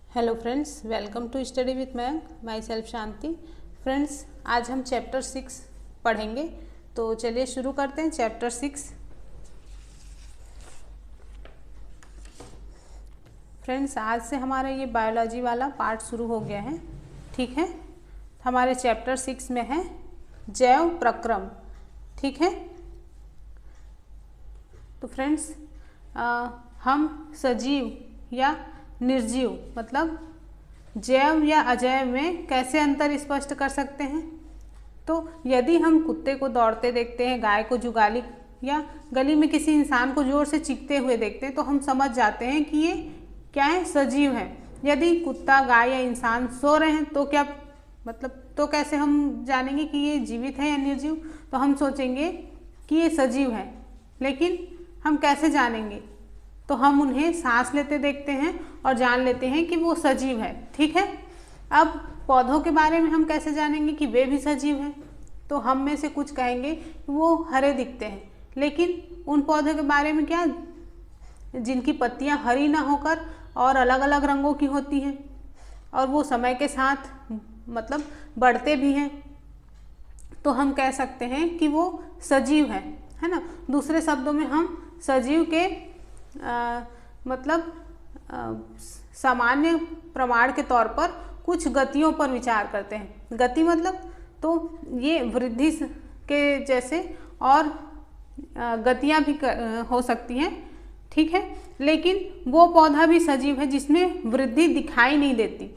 Hello friends, welcome to study with Mayank. Myself Shanti. Friends, आज हम chapter 6 पढ़ेंगे, तो चलिए शुरू करते हैं। चैप्टर 6। फ्रेंड्स, आज से हमारा ये बायोलॉजी वाला पार्ट शुरू हो गया है, ठीक है। हमारे चैप्टर 6 में है जैव प्रक्रम, ठीक है। तो फ्रेंड्स, हम सजीव या निर्जीव मतलब जैव या अजैव में कैसे अंतर स्पष्ट कर सकते हैं। तो यदि हम कुत्ते को दौड़ते देखते हैं, गाय को जुगाली या गली में किसी इंसान को जोर से चीखते हुए देखते हैं, तो हम समझ जाते हैं कि ये क्या है, सजीव है। यदि कुत्ता, गाय या इंसान सो रहे हैं तो क्या मतलब, तो कैसे हम जानेंगे कि ये जीवित है या निर्जीव। तो हम सोचेंगे कि ये सजीव है, लेकिन हम कैसे जानेंगे। तो हम उन्हें सांस लेते देखते हैं और जान लेते हैं कि वो सजीव है, ठीक है। अब पौधों के बारे में हम कैसे जानेंगे कि वे भी सजीव हैं। तो हम में से कुछ कहेंगे कि वो हरे दिखते हैं, लेकिन उन पौधों के बारे में क्या जिनकी पत्तियां हरी ना होकर और अलग अलग रंगों की होती हैं, और वो समय के साथ मतलब बढ़ते भी हैं, तो हम कह सकते हैं कि वो सजीव है ना। दूसरे शब्दों में हम सजीव के सामान्य प्रमाण के तौर पर कुछ गतियों पर विचार करते हैं। गति मतलब तो ये वृद्धि के जैसे और गतियां भी हो सकती हैं, ठीक है। लेकिन वो पौधा भी सजीव है जिसमें वृद्धि दिखाई नहीं देती,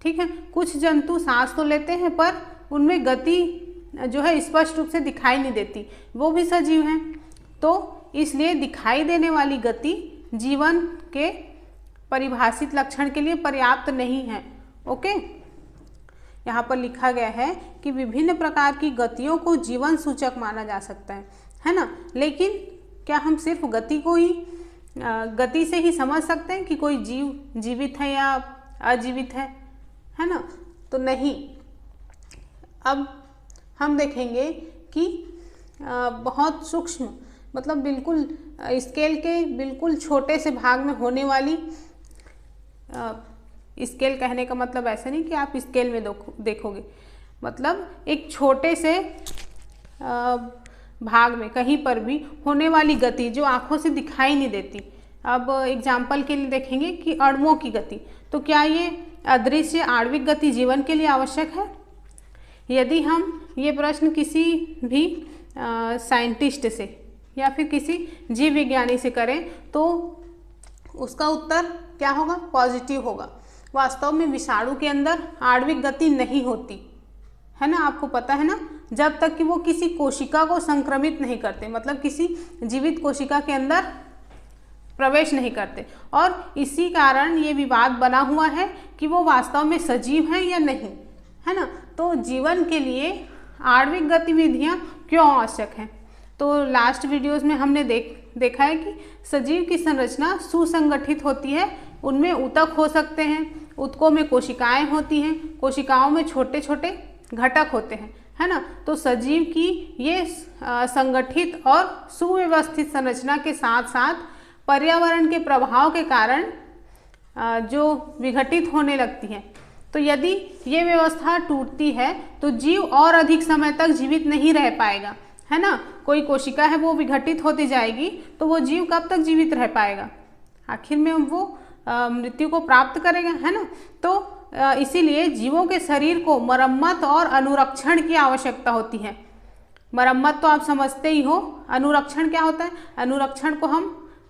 ठीक है। कुछ जंतु सांस तो लेते हैं पर उनमें गति जो है स्पष्ट रूप से दिखाई नहीं देती, वो भी सजीव हैं। तो इसलिए दिखाई देने वाली गति जीवन के परिभाषित लक्षण के लिए पर्याप्त नहीं है। ओके, यहाँ पर लिखा गया है कि विभिन्न प्रकार की गतियों को जीवन सूचक माना जा सकता है ना। लेकिन क्या हम सिर्फ गति को ही गति से ही समझ सकते हैं कि कोई जीव जीवित है या अजीवित है ना। तो नहीं। अब हम देखेंगे कि बहुत सूक्ष्म मतलब बिल्कुल स्केल के बिल्कुल छोटे से भाग में होने वाली, स्केल कहने का मतलब ऐसा नहीं कि आप स्केल में देखोगे, मतलब एक छोटे से भाग में कहीं पर भी होने वाली गति जो आंखों से दिखाई नहीं देती। अब एग्जाम्पल के लिए देखेंगे कि अणुओं की गति। तो क्या ये अदृश्य आणविक गति जीवन के लिए आवश्यक है? यदि हम ये प्रश्न किसी भी साइंटिस्ट से या फिर किसी जीव विज्ञानी से करें तो उसका उत्तर क्या होगा? पॉजिटिव होगा। वास्तव में विषाणु के अंदर आणविक गति नहीं होती है ना, आपको पता है ना, जब तक कि वो किसी कोशिका को संक्रमित नहीं करते, मतलब किसी जीवित कोशिका के अंदर प्रवेश नहीं करते। और इसी कारण ये विवाद बना हुआ है कि वो वास्तव में सजीव हैं या नहीं, है ना। तो जीवन के लिए आणविक गतिविधियाँ क्यों आवश्यक हैं? तो लास्ट वीडियोस में हमने देखा है कि सजीव की संरचना सुसंगठित होती है। उनमें ऊतक हो सकते हैं, ऊतकों में कोशिकाएं होती हैं, कोशिकाओं में छोटे छोटे घटक होते हैं, है ना। तो सजीव की ये संगठित और सुव्यवस्थित संरचना के साथ साथ पर्यावरण के प्रभाव के कारण जो विघटित होने लगती है। तो यदि ये व्यवस्था टूटती है तो जीव और अधिक समय तक जीवित नहीं रह पाएगा, है ना। कोई कोशिका है वो विघटित होती जाएगी तो वो जीव कब तक जीवित रह पाएगा? आखिर में वो मृत्यु को प्राप्त करेगा, है ना। तो इसीलिए जीवों के शरीर को मरम्मत और अनुरक्षण की आवश्यकता होती है। मरम्मत तो आप समझते ही हो, अनुरक्षण क्या होता है? अनुरक्षण को हम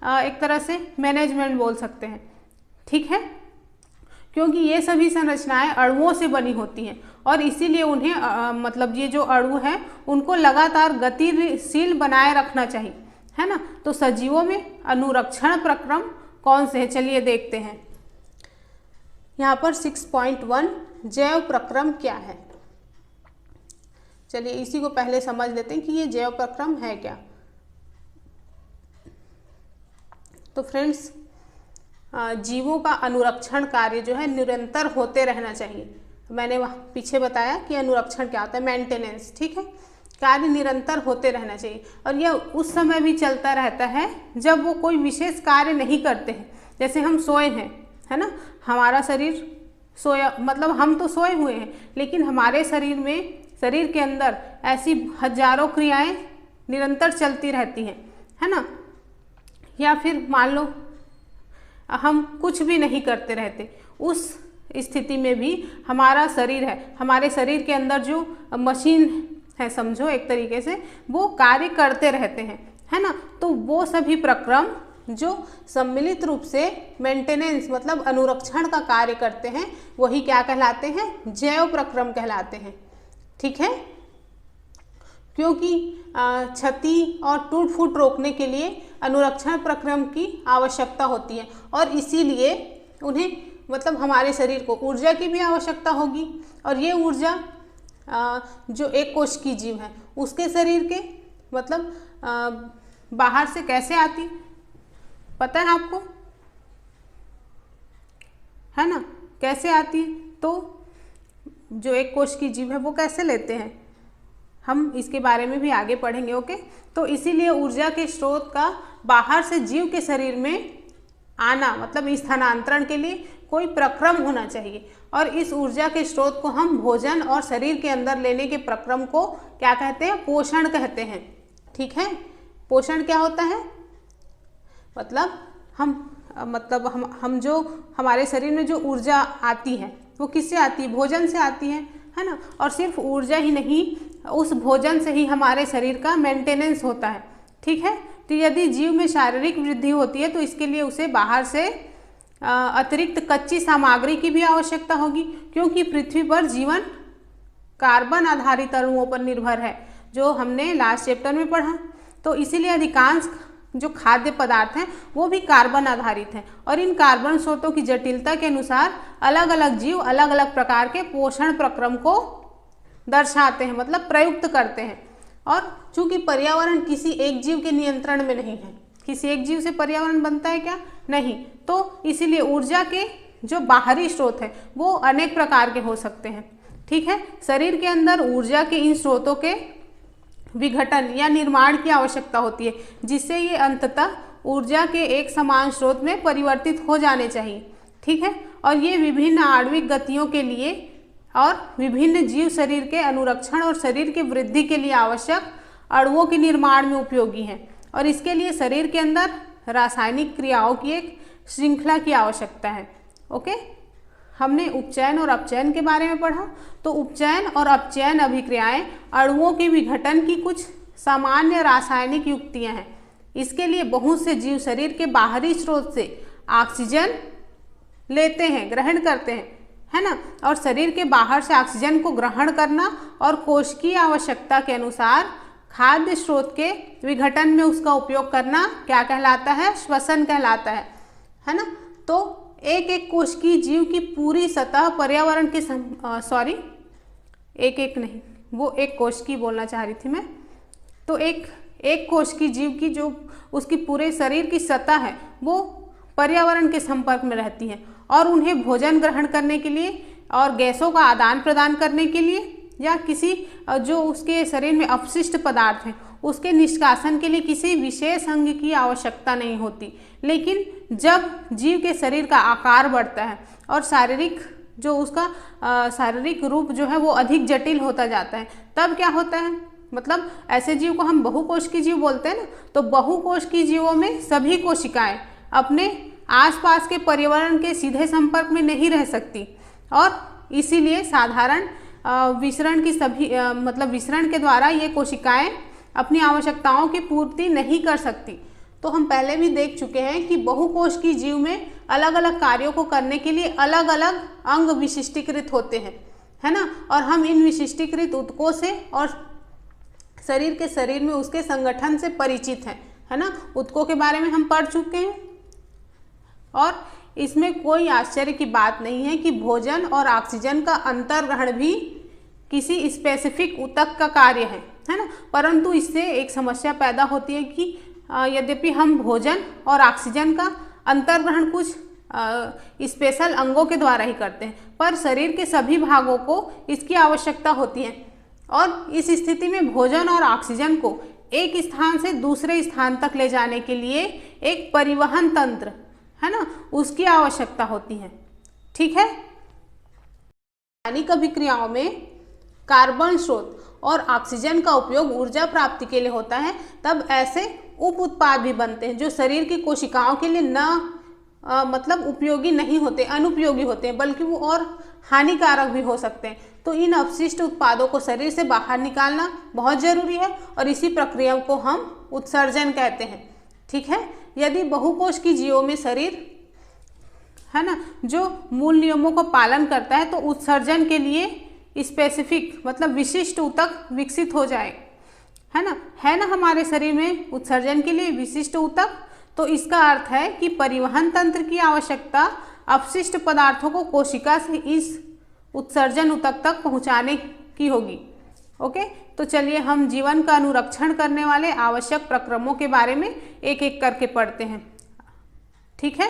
एक तरह से मैनेजमेंट बोल सकते हैं, ठीक है, क्योंकि ये सभी संरचनाएं अणुओं से बनी होती हैं और इसीलिए उन्हें मतलब ये जो अणु हैं उनको लगातार गतिशील बनाए रखना चाहिए, है ना। तो सजीवों में अनुरक्षण प्रक्रम कौन से हैं? चलिए देखते हैं। यहाँ पर 6.1 जैव प्रक्रम क्या है। चलिए इसी को पहले समझ लेते हैं कि ये जैव प्रक्रम है क्या। तो फ्रेंड्स, जीवों का अनुरक्षण कार्य जो है निरंतर होते रहना चाहिए। मैंने वहाँ पीछे बताया कि अनुरक्षण क्या होता है, मेंटेनेंस, ठीक है। कार्य निरंतर होते रहना चाहिए और यह उस समय भी चलता रहता है जब वो कोई विशेष कार्य नहीं करते हैं। जैसे हम सोए हैं, है ना। हमारा शरीर सोया, मतलब हम तो सोए हुए हैं, लेकिन हमारे शरीर में, शरीर के अंदर ऐसी हजारों क्रियाएं निरंतर चलती रहती हैं, है ना। या फिर मान लो हम कुछ भी नहीं करते रहते, उस स्थिति में भी हमारा शरीर है, हमारे शरीर के अंदर जो मशीन है समझो एक तरीके से, वो कार्य करते रहते हैं, है ना। तो वो सभी प्रक्रम जो सम्मिलित रूप से मेंटेनेंस मतलब अनुरक्षण का कार्य करते हैं, वही क्या कहलाते हैं, जैव प्रक्रम कहलाते हैं। ठीक है, क्योंकि क्षति और टूट फूट रोकने के लिए अनुरक्षण प्रक्रम की आवश्यकता होती है, और इसीलिए उन्हें मतलब हमारे शरीर को ऊर्जा की भी आवश्यकता होगी, और ये ऊर्जा जो एक कोश की जीव है उसके शरीर के मतलब बाहर से कैसे आती, पता है आपको, है ना, कैसे आती है। तो जो एक कोश की जीव है वो कैसे लेते हैं, हम इसके बारे में भी आगे पढ़ेंगे। ओके, तो इसीलिए ऊर्जा के स्रोत का बाहर से जीव के शरीर में आना मतलब स्थानांतरण के लिए कोई प्रक्रम होना चाहिए, और इस ऊर्जा के स्रोत को हम भोजन और शरीर के अंदर लेने के प्रक्रम को क्या कहते हैं, पोषण कहते हैं। ठीक है, पोषण क्या होता है, मतलब हम जो हमारे शरीर में जो ऊर्जा आती है वो किससे आती है, भोजन से आती है ना। और सिर्फ ऊर्जा ही नहीं, उस भोजन से ही हमारे शरीर का मेंटेनेंस होता है। ठीक है, तो यदि जीव में शारीरिक वृद्धि होती है तो इसके लिए उसे बाहर से अतिरिक्त कच्ची सामग्री की भी आवश्यकता होगी, क्योंकि पृथ्वी पर जीवन कार्बन आधारित अणुओं पर निर्भर है, जो हमने लास्ट चैप्टर में पढ़ा। तो इसीलिए अधिकांश जो खाद्य पदार्थ हैं वो भी कार्बन आधारित हैं, और इन कार्बन स्रोतों की जटिलता के अनुसार अलग अलग जीव अलग अलग प्रकार के पोषण प्रक्रम को दर्शाते हैं, मतलब प्रयुक्त करते हैं। और चूंकि पर्यावरण किसी एक जीव के नियंत्रण में नहीं है, किसी एक जीव से पर्यावरण बनता है क्या, नहीं, तो इसीलिए ऊर्जा के जो बाहरी स्रोत है वो अनेक प्रकार के हो सकते हैं। ठीक है, शरीर के अंदर ऊर्जा के इन स्रोतों के विघटन या निर्माण की आवश्यकता होती है, जिससे ये अंततः ऊर्जा के एक समान स्रोत में परिवर्तित हो जाने चाहिए। ठीक है, और ये विभिन्न आणविक गतियों के लिए और विभिन्न जीव शरीर के अनुरक्षण और शरीर की वृद्धि के लिए आवश्यक अणुओं के निर्माण में उपयोगी हैं, और इसके लिए शरीर के अंदर रासायनिक क्रियाओं की एक श्रृंखला की आवश्यकता है। ओके, हमने उपचयन और अपचयन के बारे में पढ़ा। तो उपचयन और अपचयन अभिक्रियाएं अणुओं के विघटन की कुछ सामान्य रासायनिक युक्तियां हैं। इसके लिए बहुत से जीव शरीर के बाहरी स्रोत से ऑक्सीजन लेते हैं, ग्रहण करते हैं, है ना। और शरीर के बाहर से ऑक्सीजन को ग्रहण करना और कोशिकीय आवश्यकता के अनुसार खाद्य स्रोत के विघटन में उसका उपयोग करना क्या कहलाता है, श्वसन कहलाता है ना। तो एक एक कोशिकीय जीव की पूरी सतह पर्यावरण के एक कोशिकीय बोलना चाह रही थी मैं। तो एक कोशिकीय जीव की जो उसकी पूरे शरीर की सतह है वो पर्यावरण के संपर्क में रहती है, और उन्हें भोजन ग्रहण करने के लिए और गैसों का आदान प्रदान करने के लिए, या किसी जो उसके शरीर में अपशिष्ट पदार्थ हैं उसके निष्कासन के लिए किसी विशेष अंग की आवश्यकता नहीं होती। लेकिन जब जीव के शरीर का आकार बढ़ता है और शारीरिक रूप जो है वो अधिक जटिल होता जाता है, तब क्या होता है, मतलब ऐसे जीव को हम बहुकोशिकीय जीव बोलते हैं ना। तो बहुकोशिकीय जीवों में सभी कोशिकाएं अपने आसपास के पर्यावरण के सीधे संपर्क में नहीं रह सकती, और इसीलिए साधारण विसरण के द्वारा ये कोशिकाएं अपनी आवश्यकताओं की पूर्ति नहीं कर सकती। तो हम पहले भी देख चुके हैं कि बहुकोशिकीय जीव में अलग अलग कार्यों को करने के लिए अलग अलग अंग विशिष्टीकृत होते हैं, है ना। और हम इन विशिष्टीकृत ऊतकों से और शरीर में उसके संगठन से परिचित हैं, है ना। ऊतकों के बारे में हम पढ़ चुके हैं, और इसमें कोई आश्चर्य की बात नहीं है कि भोजन और ऑक्सीजन का अंतर्ग्रहण भी किसी स्पेसिफिक ऊतक का कार्य है ना। परंतु इससे एक समस्या पैदा होती है कि यद्यपि हम भोजन और ऑक्सीजन का अंतर्ग्रहण कुछ स्पेशल अंगों के द्वारा ही करते हैं, पर शरीर के सभी भागों को इसकी आवश्यकता होती है, और इस स्थिति में भोजन और ऑक्सीजन को एक स्थान से दूसरे स्थान तक ले जाने के लिए एक परिवहन तंत्र है ना, उसकी आवश्यकता होती है। ठीक है। रासायनिक अभिक्रियाओं में कार्बन स्रोत और ऑक्सीजन का उपयोग ऊर्जा प्राप्ति के लिए होता है, तब ऐसे उप उत्पाद भी बनते हैं जो शरीर की कोशिकाओं के लिए मतलब उपयोगी नहीं होते, अनुपयोगी होते हैं, बल्कि वो और हानिकारक भी हो सकते हैं। तो इन अपशिष्ट उत्पादों को शरीर से बाहर निकालना बहुत जरूरी है और इसी प्रक्रिया को हम उत्सर्जन कहते हैं। ठीक है। यदि बहुकोश की जीवों में शरीर, है ना, जो मूल नियमों को पालन करता है तो उत्सर्जन के लिए स्पेसिफिक मतलब विशिष्ट ऊतक विकसित हो जाए, है ना हमारे शरीर में उत्सर्जन के लिए विशिष्ट ऊतक। तो इसका अर्थ है कि परिवहन तंत्र की आवश्यकता अपशिष्ट पदार्थों को कोशिका से इस उत्सर्जन ऊतक तक पहुंचाने की होगी। ओके, तो चलिए हम जीवन का अनुरक्षण करने वाले आवश्यक प्रक्रमों के बारे में एक एक करके पढ़ते हैं। ठीक है।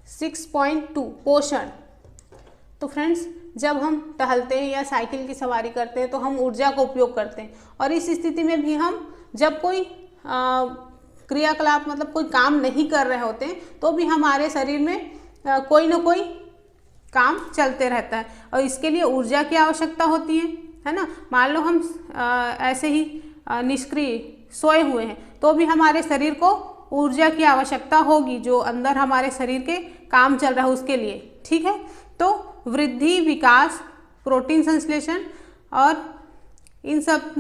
6.2 पोषण। तो फ्रेंड्स, जब हम टहलते हैं या साइकिल की सवारी करते हैं तो हम ऊर्जा का उपयोग करते हैं, और इस स्थिति में भी हम जब कोई क्रियाकलाप मतलब कोई काम नहीं कर रहे होते हैं तो भी हमारे शरीर में कोई ना कोई काम चलते रहता है और इसके लिए ऊर्जा की आवश्यकता होती है ना। मान लो हम ऐसे ही निष्क्रिय सोए हुए हैं तो भी हमारे शरीर को ऊर्जा की आवश्यकता होगी, जो अंदर हमारे शरीर के काम चल रहा है उसके लिए। ठीक है। तो वृद्धि, विकास, प्रोटीन संश्लेषण और इन सब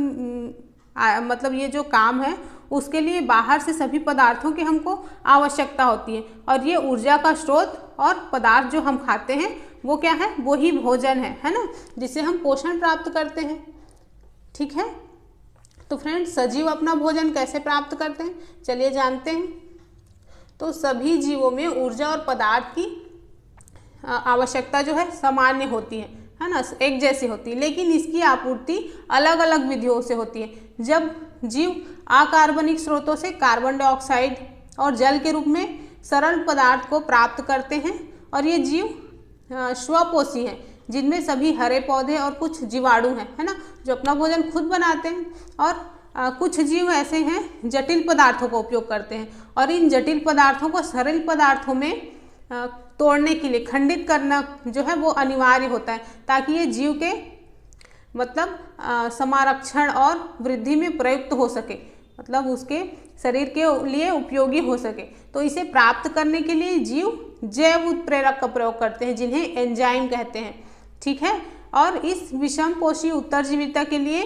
मतलब ये जो काम है उसके लिए बाहर से सभी पदार्थों की हमको आवश्यकता होती है, और ये ऊर्जा का स्रोत और पदार्थ जो हम खाते हैं वो क्या है, वो ही भोजन है ना, जिससे हम पोषण प्राप्त करते हैं। ठीक है। तो फ्रेंड्स, सजीव अपना भोजन कैसे प्राप्त करते हैं, चलिए जानते हैं। तो सभी जीवों में ऊर्जा और पदार्थ की आवश्यकता जो है सामान्य होती है ना, एक जैसी होती है, लेकिन इसकी आपूर्ति अलग अलग विधियों से होती है। जब जीव अकार्बनिक स्रोतों से कार्बन डाइऑक्साइड और जल के रूप में सरल पदार्थ को प्राप्त करते हैं, और ये जीव स्वपोषी हैं, जिनमें सभी हरे पौधे और कुछ जीवाणु हैं, है ना, जो अपना भोजन खुद बनाते हैं। और कुछ जीव ऐसे हैं जटिल पदार्थों का उपयोग करते हैं, और इन जटिल पदार्थों को सरल पदार्थों में तोड़ने के लिए खंडित करना जो है वो अनिवार्य होता है, ताकि ये जीव के मतलब समारक्षण और वृद्धि में प्रयुक्त हो सके, मतलब उसके शरीर के लिए उपयोगी हो सके। तो इसे प्राप्त करने के लिए जीव जैव उत्प्रेरक का प्रयोग करते हैं, जिन्हें एंजाइम कहते हैं। ठीक है। और इस विषम पोषी उत्तरजीविता के लिए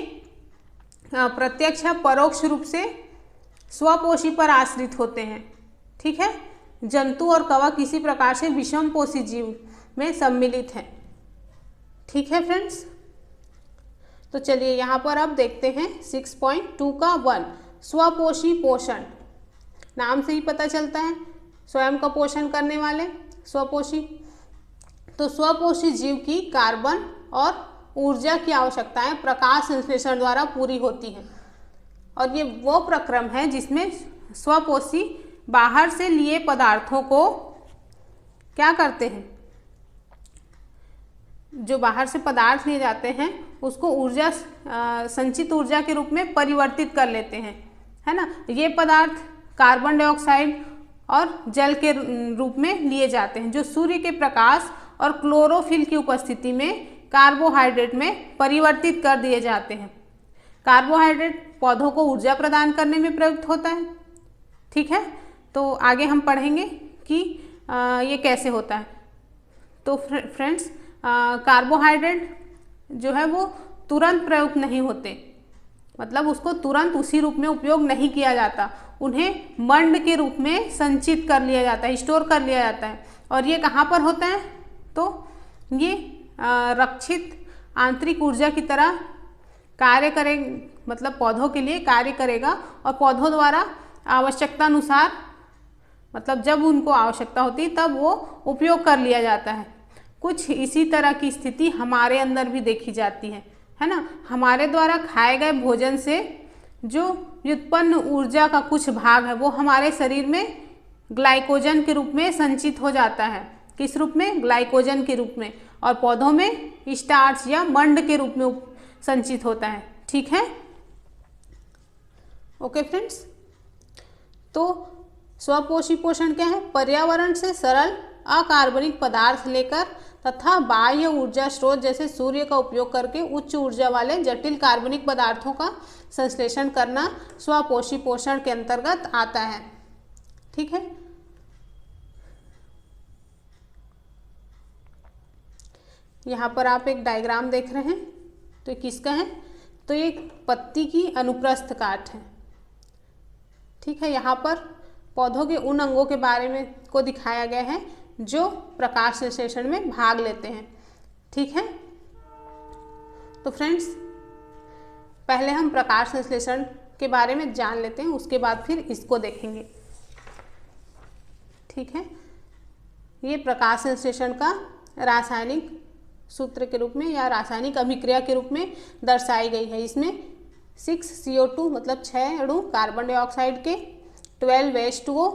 प्रत्यक्ष या परोक्ष रूप से स्वपोषी पर आश्रित होते हैं। ठीक है। जंतु और कवक किसी प्रकार से विषम पोषी जीव में सम्मिलित हैं। ठीक है फ्रेंड्स। तो चलिए यहाँ पर अब देखते हैं 6.2 का 1 स्वपोषी पोषण। नाम से ही पता चलता है स्वयं का पोषण करने वाले स्वपोषी। तो स्वपोषी जीव की कार्बन और ऊर्जा की आवश्यकताएं प्रकाश संश्लेषण द्वारा पूरी होती हैं, और ये वो प्रक्रम है जिसमें स्वपोषी बाहर से लिए पदार्थों को क्या करते हैं, जो बाहर से पदार्थ लिए जाते हैं उसको ऊर्जा संचित ऊर्जा के रूप में परिवर्तित कर लेते हैं, है ना। ये पदार्थ कार्बन डाइऑक्साइड और जल के रूप में लिए जाते हैं, जो सूर्य के प्रकाश और क्लोरोफिल की उपस्थिति में कार्बोहाइड्रेट में परिवर्तित कर दिए जाते हैं। कार्बोहाइड्रेट पौधों को ऊर्जा प्रदान करने में प्रयुक्त होता है। ठीक है। तो आगे हम पढ़ेंगे कि ये कैसे होता है। तो फ्रेंड्स, कार्बोहाइड्रेट जो है वो तुरंत प्रयुक्त नहीं होते, मतलब उसको तुरंत उसी रूप में उपयोग नहीं किया जाता, उन्हें मंड के रूप में संचित कर लिया जाता है, स्टोर कर लिया जाता है। और ये कहाँ पर होता है, तो ये रक्षित आंतरिक ऊर्जा की तरह कार्य करे, मतलब पौधों के लिए कार्य करेगा, और पौधों द्वारा आवश्यकता अनुसार, मतलब जब उनको आवश्यकता होती तब वो उपयोग कर लिया जाता है। कुछ इसी तरह की स्थिति हमारे अंदर भी देखी जाती है ना। हमारे द्वारा खाए गए भोजन से जो व्युत्पन्न ऊर्जा का कुछ भाग है वो हमारे शरीर में ग्लाइकोजन के रूप में संचित हो जाता है। किस रूप में, ग्लाइकोजन के रूप में, और पौधों में स्टार्च या मंड के रूप में संचित होता है। ठीक है। ओके फ्रेंड्स, तो स्वपोषी पोषण क्या है? पर्यावरण से सरल अकार्बनिक पदार्थ लेकर तथा बाह्य ऊर्जा स्रोत जैसे सूर्य का उपयोग करके उच्च ऊर्जा वाले जटिल कार्बनिक पदार्थों का संश्लेषण करना स्वपोषी पोषण के अंतर्गत आता है। ठीक है, यहाँ पर आप एक डायग्राम देख रहे हैं, तो ये किसका है? तो ये पत्ती की अनुप्रस्थ काट है। ठीक है, यहाँ पर पौधों के उन अंगों के बारे में को दिखाया गया है जो प्रकाश संश्लेषण में भाग लेते हैं। ठीक है, तो फ्रेंड्स पहले हम प्रकाश संश्लेषण के बारे में जान लेते हैं, उसके बाद फिर इसको देखेंगे। ठीक है, ये प्रकाश संश्लेषण का रासायनिक सूत्र के रूप में या रासायनिक अभिक्रिया के रूप में दर्शाई गई है। इसमें 6 CO2 मतलब 6 अणु कार्बन डाइऑक्साइड के, 12 H2O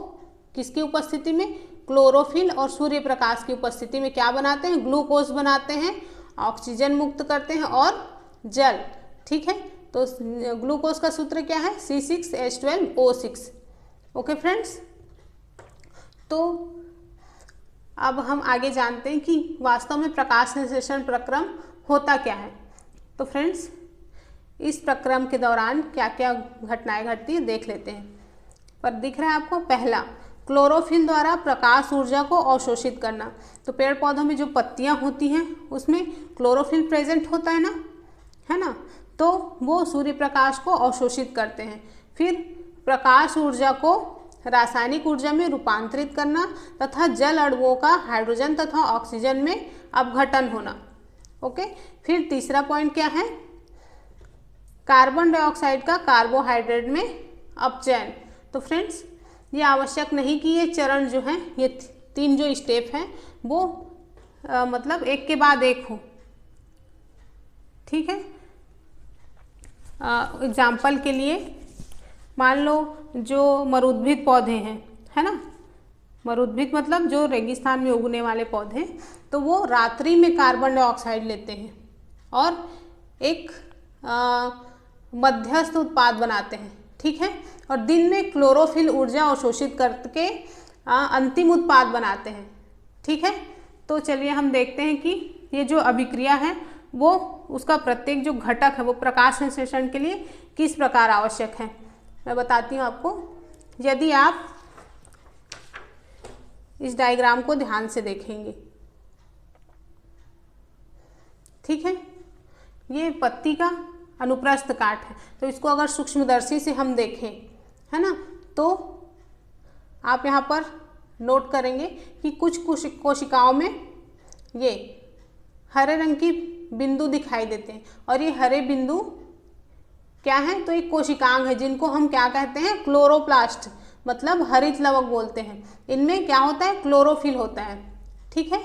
किसकी उपस्थिति में? क्लोरोफिल और सूर्य प्रकाश की उपस्थिति में क्या बनाते हैं? ग्लूकोज बनाते हैं, ऑक्सीजन मुक्त करते हैं और जल। ठीक है, तो ग्लूकोज का सूत्र क्या है? C6H12O6। ओके फ्रेंड्स, तो अब हम आगे जानते हैं कि वास्तव में प्रकाश संश्लेषण प्रक्रम होता क्या है। तो फ्रेंड्स इस प्रक्रम के दौरान क्या क्या घटनाएं घटती है देख लेते हैं। पर दिख रहा है आपको, पहला क्लोरोफिल द्वारा प्रकाश ऊर्जा को अवशोषित करना। तो पेड़ पौधों में जो पत्तियां होती हैं उसमें क्लोरोफिल प्रेजेंट होता है ना, है ना, तो वो सूर्य प्रकाश को अवशोषित करते हैं। फिर प्रकाश ऊर्जा को रासायनिक ऊर्जा में रूपांतरित करना तथा जल अणुओं का हाइड्रोजन तथा ऑक्सीजन में अपघटन होना। ओके, फिर तीसरा पॉइंट क्या है? कार्बन डाइऑक्साइड का कार्बोहाइड्रेट में अपचयन। तो फ्रेंड्स ये आवश्यक नहीं कि ये चरण जो हैं, ये 3 जो स्टेप हैं वो मतलब एक के बाद एक हो। ठीक है, एग्जाम्पल के लिए मान लो जो मरुद्भिद पौधे हैं, है ना, मरुद्भिद मतलब जो रेगिस्तान में उगने वाले पौधे, तो वो रात्रि में कार्बन डाइऑक्साइड लेते हैं और एक मध्यस्थ उत्पाद बनाते हैं। ठीक है, और दिन में क्लोरोफिल ऊर्जा अवशोषित करके अंतिम उत्पाद बनाते हैं। ठीक है, तो चलिए हम देखते हैं कि ये जो अभिक्रिया है वो उसका प्रत्येक जो घटक है वो प्रकाश संश्लेषण के लिए किस प्रकार आवश्यक है। मैं बताती हूँ आपको। यदि आप इस डायग्राम को ध्यान से देखेंगे, ठीक है, ये पत्ती का अनुप्रस्थ काट है, तो इसको अगर सूक्ष्मदर्शी से हम देखें, है ना, तो आप यहाँ पर नोट करेंगे कि कुछ कोशिकाओं में ये हरे रंग की बिंदु दिखाई देते हैं और ये हरे बिंदु क्या है? तो एक कोशिकांग है जिनको हम क्या कहते हैं? क्लोरोप्लास्ट, मतलब हरित लवक बोलते हैं। इनमें क्या होता है? क्लोरोफिल होता है। ठीक है,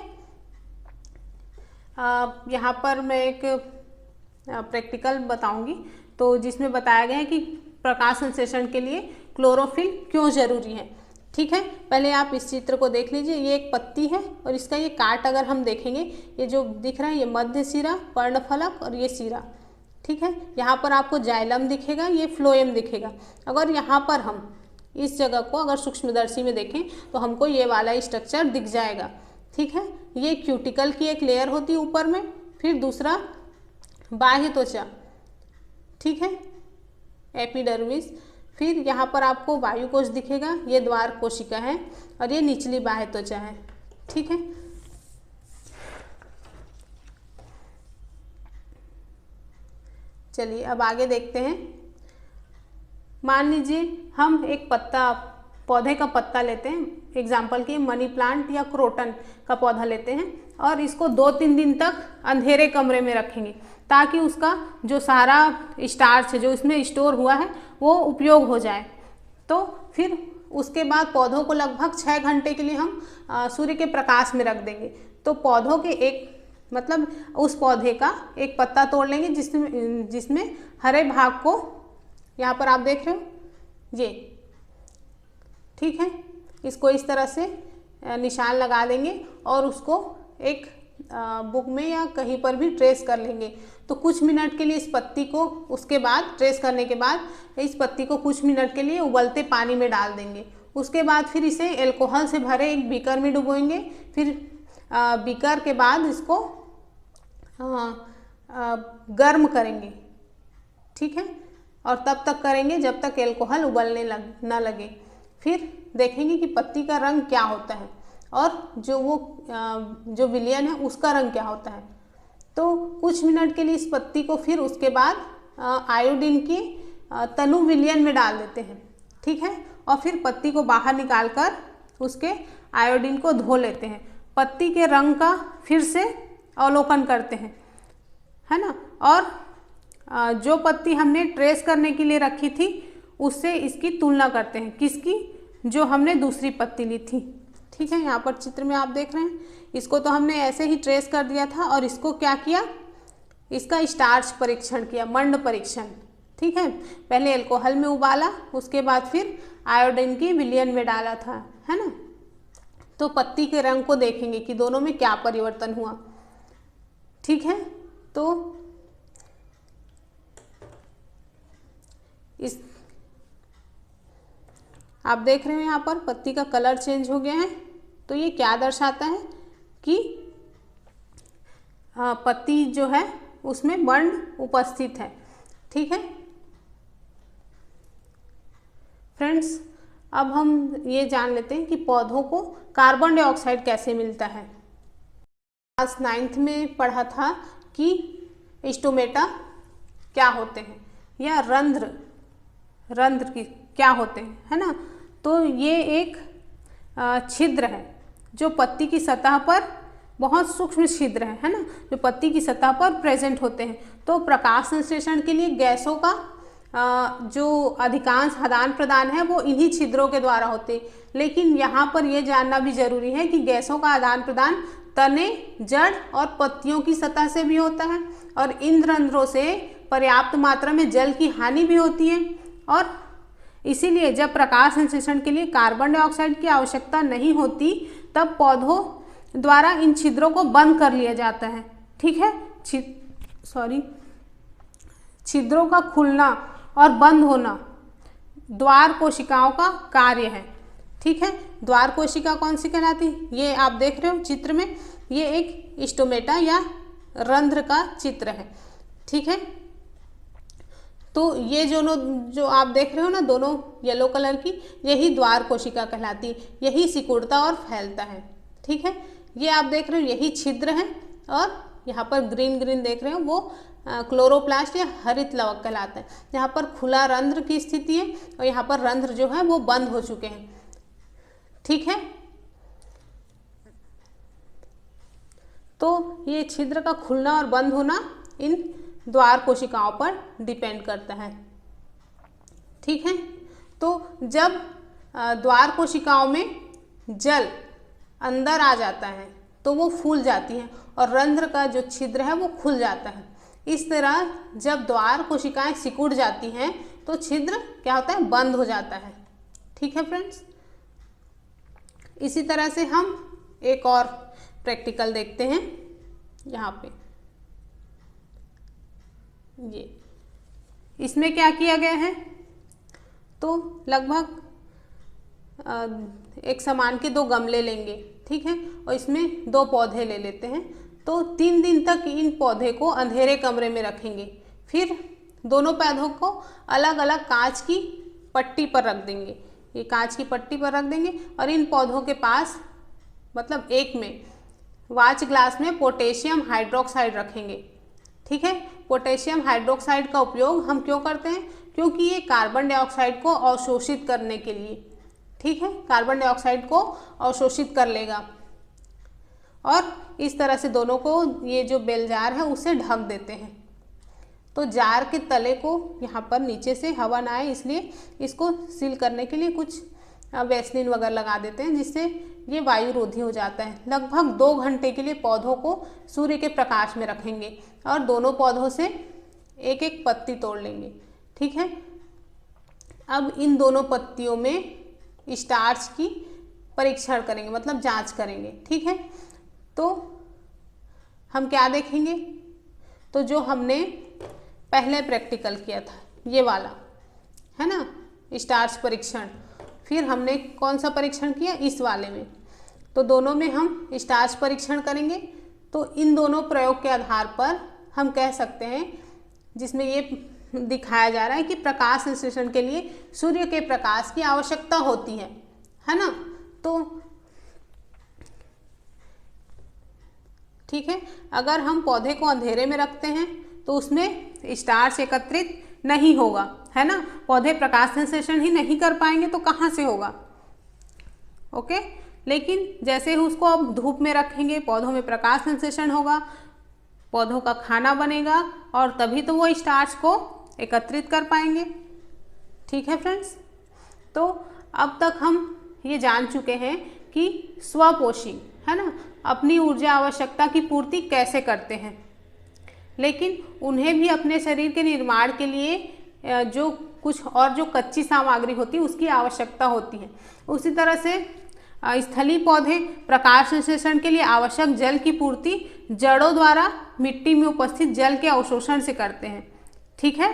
यहाँ पर मैं एक प्रैक्टिकल बताऊंगी तो जिसमें बताया गया है कि प्रकाश संश्लेषण के लिए क्लोरोफिल क्यों जरूरी है। ठीक है, पहले आप इस चित्र को देख लीजिए। ये एक पत्ती है और इसका ये काट अगर हम देखेंगे, ये जो दिख रहा है ये मध्य सिरा, पर्णफलक और ये सिरा। ठीक है, यहाँ पर आपको जाइलम दिखेगा, ये फ्लोएम दिखेगा। अगर यहाँ पर हम इस जगह को अगर सूक्ष्मदर्शी में देखें तो हमको ये वाला स्ट्रक्चर दिख जाएगा। ठीक है, ये क्यूटिकल की एक लेयर होती है ऊपर में, फिर दूसरा बाह्य त्वचा, ठीक है, एपिडर्मिस, फिर यहाँ पर आपको वायुकोश दिखेगा, ये द्वार कोशिका है और ये निचली बाह्य त्वचा है। ठीक है, चलिए अब आगे देखते हैं। मान लीजिए हम एक पत्ता, पौधे का पत्ता लेते हैं, एग्जाम्पल के मनी प्लांट या क्रोटन का पौधा लेते हैं और इसको 2-3 दिन तक अंधेरे कमरे में रखेंगे ताकि उसका जो सारा स्टार्च है जो इसमें स्टोर हुआ है वो उपयोग हो जाए। तो फिर उसके बाद पौधों को लगभग 6 घंटे के लिए हम सूर्य के प्रकाश में रख देंगे। तो पौधों के एक मतलब उस पौधे का एक पत्ता तोड़ लेंगे जिसमें हरे भाग को यहाँ पर आप देख रहे हो ये, ठीक है, इसको इस तरह से निशान लगा देंगे और उसको एक बुक में या कहीं पर भी ट्रेस कर लेंगे। तो कुछ मिनट के लिए इस पत्ती को, उसके बाद ट्रेस करने के बाद इस पत्ती को कुछ मिनट के लिए उबलते पानी में डाल देंगे। उसके बाद फिर इसे अल्कोहल से भरे एक बीकर में डुबोएंगे। फिर बीकर के बाद इसको गर्म करेंगे, ठीक है, और तब तक करेंगे जब तक अल्कोहल उबलने ना लगे। फिर देखेंगे कि पत्ती का रंग क्या होता है और जो विलयन है उसका रंग क्या होता है। तो कुछ मिनट के लिए इस पत्ती को फिर उसके बाद आयोडीन की तनु विलयन में डाल देते हैं, ठीक है, और फिर पत्ती को बाहर निकालकर उसके आयोडीन को धो लेते हैं। पत्ती के रंग का फिर से अवलोकन करते हैं, है ना, और जो पत्ती हमने ट्रेस करने के लिए रखी थी उससे इसकी तुलना करते हैं। किसकी? जो हमने दूसरी पत्ती ली थी, ठीक है। यहाँ पर चित्र में आप देख रहे हैं, इसको तो हमने ऐसे ही ट्रेस कर दिया था और इसको क्या किया, इसका स्टार्च परीक्षण किया, मंड परीक्षण, ठीक है। पहले अल्कोहल में उबाला, उसके बाद फिर आयोडीन की विलयन में डाला था, है ना। तो पत्ती के रंग को देखेंगे कि दोनों में क्या परिवर्तन हुआ, ठीक है। तो इस आप देख रहे हो यहाँ पर पत्ती का कलर चेंज हो गया है। तो ये क्या दर्शाता है कि पत्ती जो है उसमें वर्ण उपस्थित है, ठीक है। फ्रेंड्स, अब हम ये जान लेते हैं कि पौधों को कार्बन डाइऑक्साइड कैसे मिलता है। क्लास 9th में पढ़ा था कि स्टोमेटा क्या होते हैं या रंध्र की क्या होते हैं, है ना। तो ये एक छिद्र है जो पत्ती की सतह पर, बहुत सूक्ष्म छिद्र है ना, जो पत्ती की सतह पर प्रेजेंट होते हैं। तो प्रकाश संश्लेषण के लिए गैसों का जो अधिकांश आदान प्रदान है वो इन्हीं छिद्रों के द्वारा होते हैं। लेकिन यहाँ पर यह जानना भी जरूरी है कि गैसों का आदान प्रदान तने, जड़ और पत्तियों की सतह से भी होता है और इन रंध्रों से पर्याप्त मात्रा में जल की हानि भी होती है। और इसीलिए जब प्रकाश संश्लेषण के लिए कार्बन डाइऑक्साइड की आवश्यकता नहीं होती तब पौधों द्वारा इन छिद्रों को बंद कर लिया जाता है, ठीक है। छिद्रों का खुलना और बंद होना द्वार कोशिकाओं का कार्य है, ठीक है। द्वार कोशिका कौन सी कहलाती है? ये आप देख रहे हो चित्र में, ये एक स्टोमेटा या रंध्र का चित्र है, ठीक है। तो ये जो आप देख रहे हो ना, दोनों येलो कलर की, यही द्वार कोशिका कहलाती है। यही सिकुड़ता और फैलता है, ठीक है। ये आप देख रहे हो यही छिद्र है और यहाँ पर ग्रीन ग्रीन देख रहे हो वो क्लोरोप्लास्ट या हरित लवक कहलाता है। यहाँ पर खुला रंध्र की स्थिति है और यहाँ पर रंध्र जो है वो बंद हो चुके हैं, ठीक है। तो ये छिद्र का खुलना और बंद होना इन द्वार कोशिकाओं पर डिपेंड करता है, ठीक है। तो जब द्वार कोशिकाओं में जल अंदर आ जाता है तो वो फूल जाती हैं और रंध्र का जो छिद्र है वो खुल जाता है। इस तरह जब द्वार कोशिकाएं सिकुड़ जाती हैं तो छिद्र क्या होता है, बंद हो जाता है, ठीक है फ्रेंड्स। इसी तरह से हम एक और प्रैक्टिकल देखते हैं। यहाँ पे ये इसमें क्या किया गया है, तो लगभग एक समान के 2 गमले लेंगे, ठीक है, और इसमें 2 पौधे ले लेते हैं। तो 3 दिन तक इन पौधे को अंधेरे कमरे में रखेंगे। फिर दोनों पौधों को अलग अलग कांच की पट्टी पर रख देंगे, ये कांच की पट्टी पर रख देंगे और इन पौधों के पास मतलब एक में वाच ग्लास में पोटेशियम हाइड्रोक्साइड रखेंगे, ठीक है। पोटेशियम हाइड्रोक्साइड का उपयोग हम क्यों करते हैं? क्योंकि ये कार्बन डाइऑक्साइड को अवशोषित करने के लिए, ठीक है, कार्बन डाइऑक्साइड को अवशोषित कर लेगा और इस तरह से दोनों को ये जो बेल जार है उससे ढक देते हैं। तो जार के तले को यहाँ पर नीचे से हवा ना आए इसलिए इसको सील करने के लिए कुछ वैसलीन वगैरह लगा देते हैं जिससे ये वायु रोधी हो जाता है। लगभग 2 घंटे के लिए पौधों को सूर्य के प्रकाश में रखेंगे और दोनों पौधों से एक एक पत्ती तोड़ लेंगे, ठीक है। अब इन दोनों पत्तियों में स्टार्च की परीक्षण करेंगे, मतलब जांच करेंगे, ठीक है। तो हम क्या देखेंगे, तो जो हमने पहले प्रैक्टिकल किया था ये वाला है ना, स्टार्च परीक्षण। फिर हमने कौन सा परीक्षण किया, इस वाले में। तो दोनों में हम स्टार्च परीक्षण करेंगे। तो इन दोनों प्रयोग के आधार पर हम कह सकते हैं, जिसमें ये दिखाया जा रहा है कि प्रकाश संश्लेषण के लिए सूर्य के प्रकाश की आवश्यकता होती है ना। तो ठीक है, अगर हम पौधे को अंधेरे में रखते हैं तो उसमें स्टार्च एकत्रित नहीं होगा, है ना। पौधे प्रकाश संश्लेषण ही नहीं कर पाएंगे तो कहाँ से होगा, ओके। लेकिन जैसे ही उसको अब धूप में रखेंगे, पौधों में प्रकाश संश्लेषण होगा, पौधों का खाना बनेगा और तभी तो वो स्टार्च को एकत्रित कर पाएंगे। ठीक है फ्रेंड्स, तो अब तक हम ये जान चुके हैं कि स्वपोषी, है ना, अपनी ऊर्जा आवश्यकता की पूर्ति कैसे करते हैं। लेकिन उन्हें भी अपने शरीर के निर्माण के लिए जो कुछ और जो कच्ची सामग्री होती है उसकी आवश्यकता होती है। उसी तरह से स्थलीय पौधे प्रकाश संश्लेषण के लिए आवश्यक जल की पूर्ति जड़ों द्वारा मिट्टी में उपस्थित जल के अवशोषण से करते हैं। ठीक है,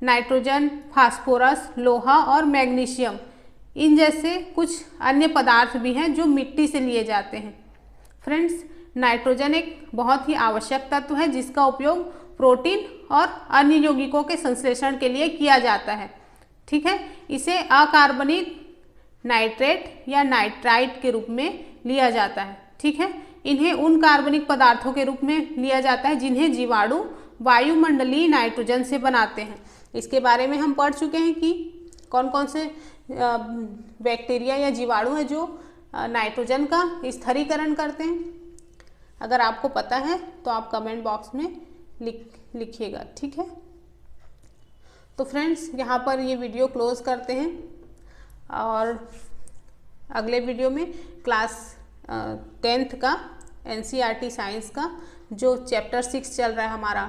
नाइट्रोजन, फास्फोरस, लोहा और मैग्नीशियम, इन जैसे कुछ अन्य पदार्थ भी हैं जो मिट्टी से लिए जाते हैं। फ्रेंड्स, नाइट्रोजन एक बहुत ही आवश्यक तत्व है जिसका उपयोग प्रोटीन और अन्य यौगिकों के संश्लेषण के लिए किया जाता है। ठीक है, इसे अकार्बनिक नाइट्रेट या नाइट्राइट के रूप में लिया जाता है। ठीक है, इन्हें उन कार्बनिक पदार्थों के रूप में लिया जाता है जिन्हें जीवाणु वायुमंडलीय नाइट्रोजन से बनाते हैं। इसके बारे में हम पढ़ चुके हैं कि कौन कौन से बैक्टीरिया या जीवाणु है जो नाइट्रोजन का स्थिरीकरण करते हैं। अगर आपको पता है तो आप कमेंट बॉक्स में लिखिएगा। ठीक है, तो फ्रेंड्स यहाँ पर ये वीडियो क्लोज करते हैं और अगले वीडियो में क्लास 10th का NCERT साइंस का जो चैप्टर 6 चल रहा है हमारा,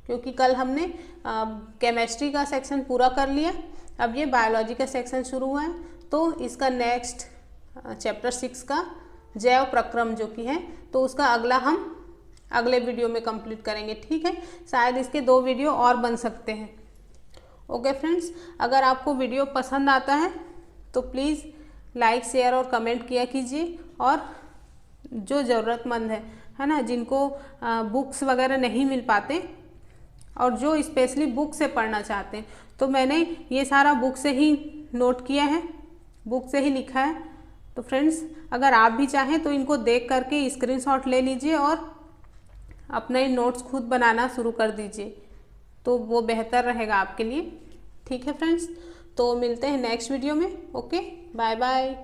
क्योंकि कल हमने केमिस्ट्री का सेक्शन पूरा कर लिया, अब ये बायोलॉजी का सेक्शन शुरू हुआ है। तो इसका नेक्स्ट चैप्टर 6 का जैव प्रक्रम जो कि है, तो उसका अगला हम अगले वीडियो में कंप्लीट करेंगे। ठीक है, शायद इसके 2 वीडियो और बन सकते हैं। ओके फ्रेंड्स, अगर आपको वीडियो पसंद आता है तो प्लीज़ लाइक, शेयर और कमेंट किया कीजिए। और जो ज़रूरतमंद है ना, जिनको बुक्स वगैरह नहीं मिल पाते और जो स्पेशली बुक से पढ़ना चाहते हैं, तो मैंने ये सारा बुक से ही नोट किया है, बुक से ही लिखा है। तो फ्रेंड्स, अगर आप भी चाहें तो इनको देख करके स्क्रीनशॉट ले लीजिए और अपने नोट्स खुद बनाना शुरू कर दीजिए, तो वो बेहतर रहेगा आपके लिए। ठीक है फ्रेंड्स, तो मिलते हैं नेक्स्ट वीडियो में। Okay, bye bye.